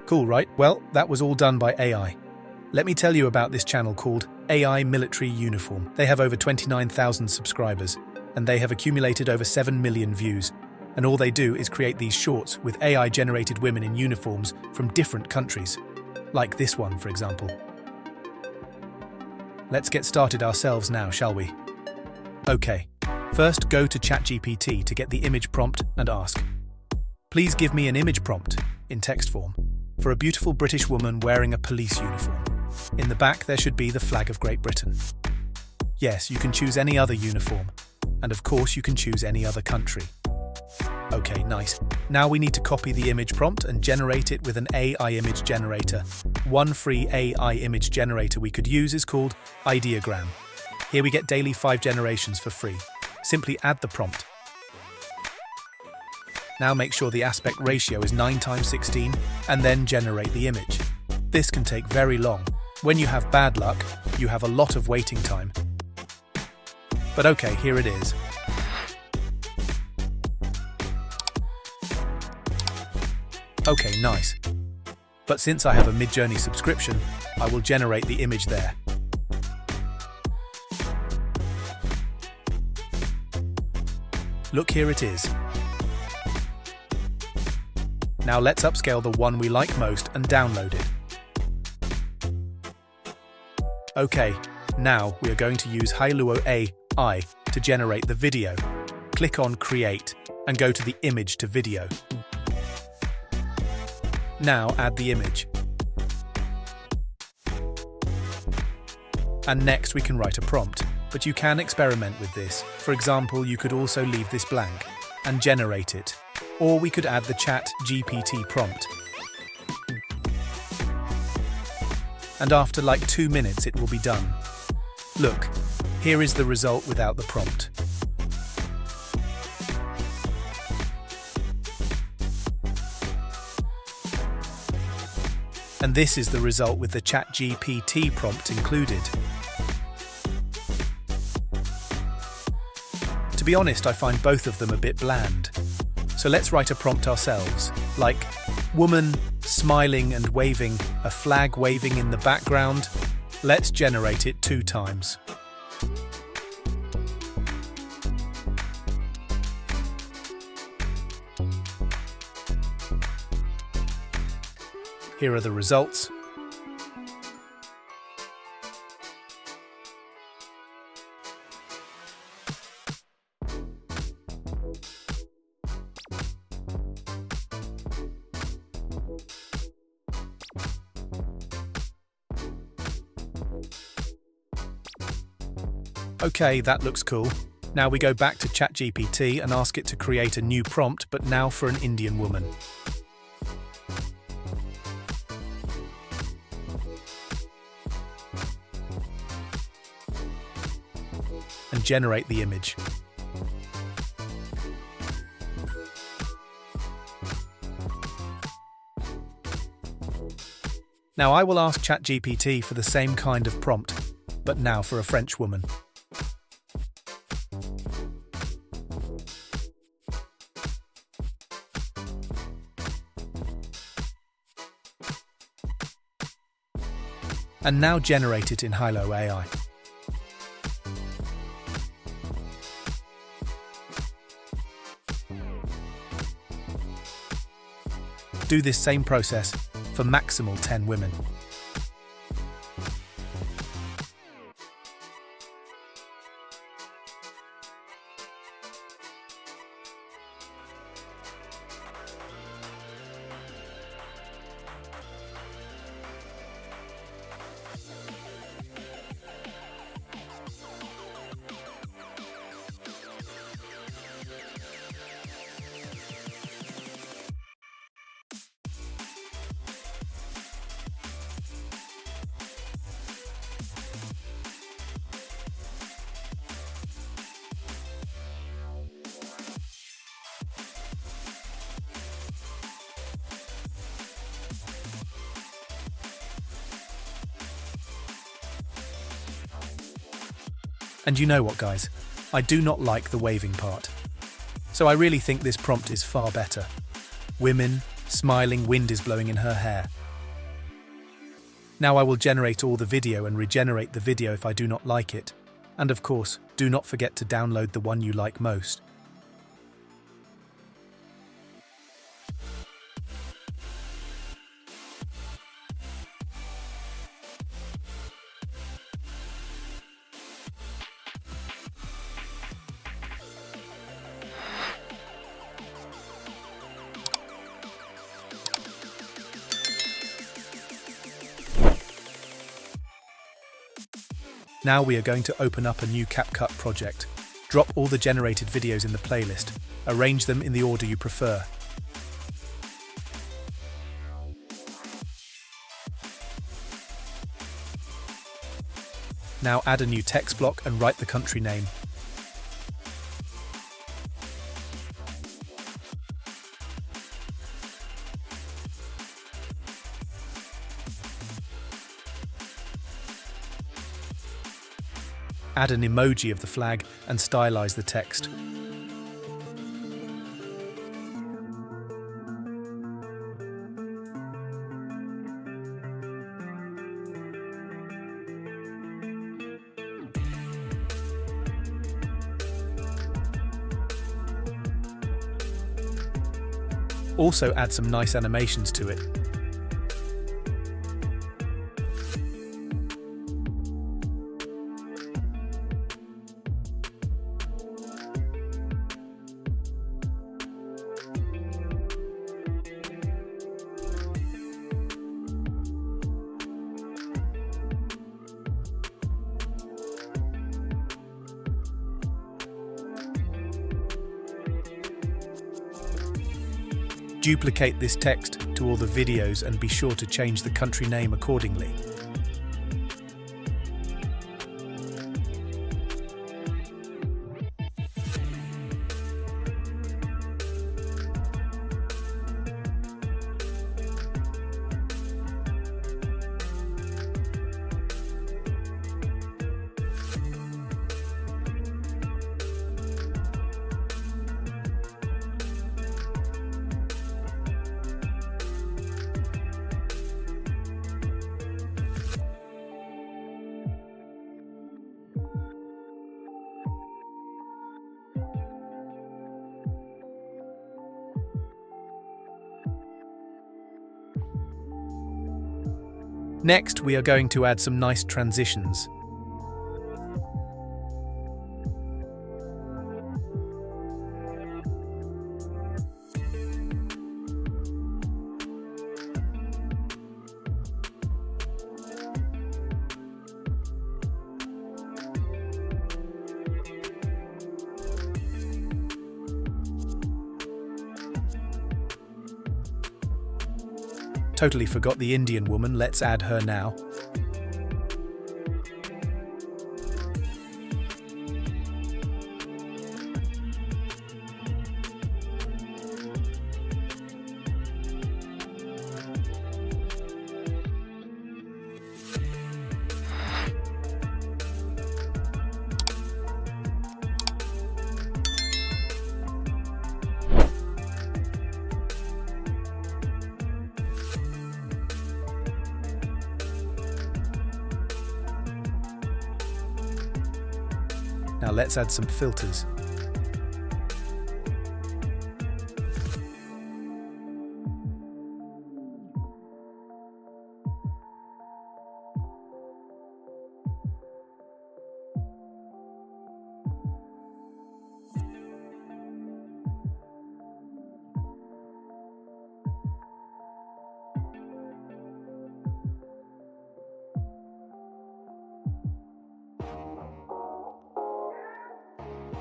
Cool, right? Well, that was all done by AI. Let me tell you about this channel called AI Military Uniform. They have over 29,000 subscribers, and they have accumulated over 7 million views. And all they do is create these shorts with AI-generated women in uniforms from different countries. Like this one, for example. Let's get started ourselves now, shall we? Okay, first go to Chat-GPT to get the image prompt and ask, "Please give me an image prompt, in text form, for a beautiful British woman wearing a police uniform. In the back there should be the flag of Great Britain." Yes, you can choose any other uniform, and of course you can choose any other country. Okay, nice. Now we need to copy the image prompt and generate it with an AI image generator. One free AI image generator we could use is called Ideogram. Here we get daily 5 generations for free. Simply add the prompt. Now make sure the aspect ratio is 9:16 and then generate the image. This can take very long. When you have bad luck, you have a lot of waiting time. But okay, here it is. Okay, nice. But since I have a Midjourney subscription, I will generate the image there. Look, here it is. Now let's upscale the one we like most and download it. Okay, now we are going to use Hailuo AI to generate the video. Click on Create and go to the Image to Video. Now add the image. And next we can write a prompt, but you can experiment with this. For example, you could also leave this blank and generate it. Or we could add the Chat-GPT prompt. And after like 2 minutes it will be done. Look, here is the result without the prompt. And this is the result with the Chat-GPT prompt included. To be honest, I find both of them a bit bland. So let's write a prompt ourselves, like woman smiling and waving, a flag waving in the background. Let's generate it 2 times. Here are the results. Okay, that looks cool. Now we go back to Chat-GPT and ask it to create a new prompt, but now for an Indian woman. And generate the image. Now I will ask Chat-GPT for the same kind of prompt, but now for a French woman. And now generate it in Hailuo AI. Do this same process for maximal 10 women. And you know what, guys? I do not like the waving part. So I really think this prompt is far better. Women Smiling wind is blowing in her hair. Now I will generate all the video and regenerate the video if I do not like it. And of course, do not forget to download the one you like most. Now we are going to open up a new CapCut project. Drop all the generated videos in the playlist. Arrange them in the order you prefer. Now add a new text block and write the country name. Add an emoji of the flag and stylize the text. Also add some nice animations to it. Duplicate this text to all the videos and be sure to change the country name accordingly. Next, we are going to add some nice transitions. Totally forgot the Indian woman, let's add her now. Now let's add some filters.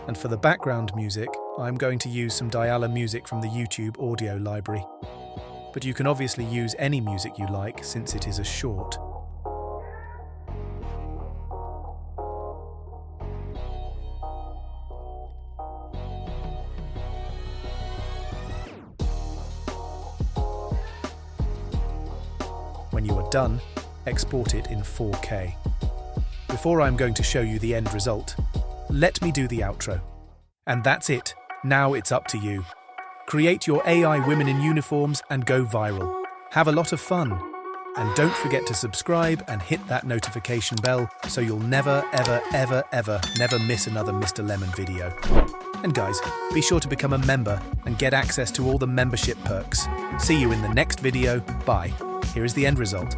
And for the background music, I'm going to use some dial-up music from the YouTube audio library. But you can obviously use any music you like since it is a short. When you are done, export it in 4K. Before I'm going to show you the end result, let me do the outro. And that's it. Now it's up to you. Create your AI women in uniforms and go viral. Have a lot of fun. And don't forget to subscribe and hit that notification bell so you'll never miss another Mr. Lemon video. And guys, be sure to become a member and get access to all the membership perks. See you in the next video. Bye. Here is the end result.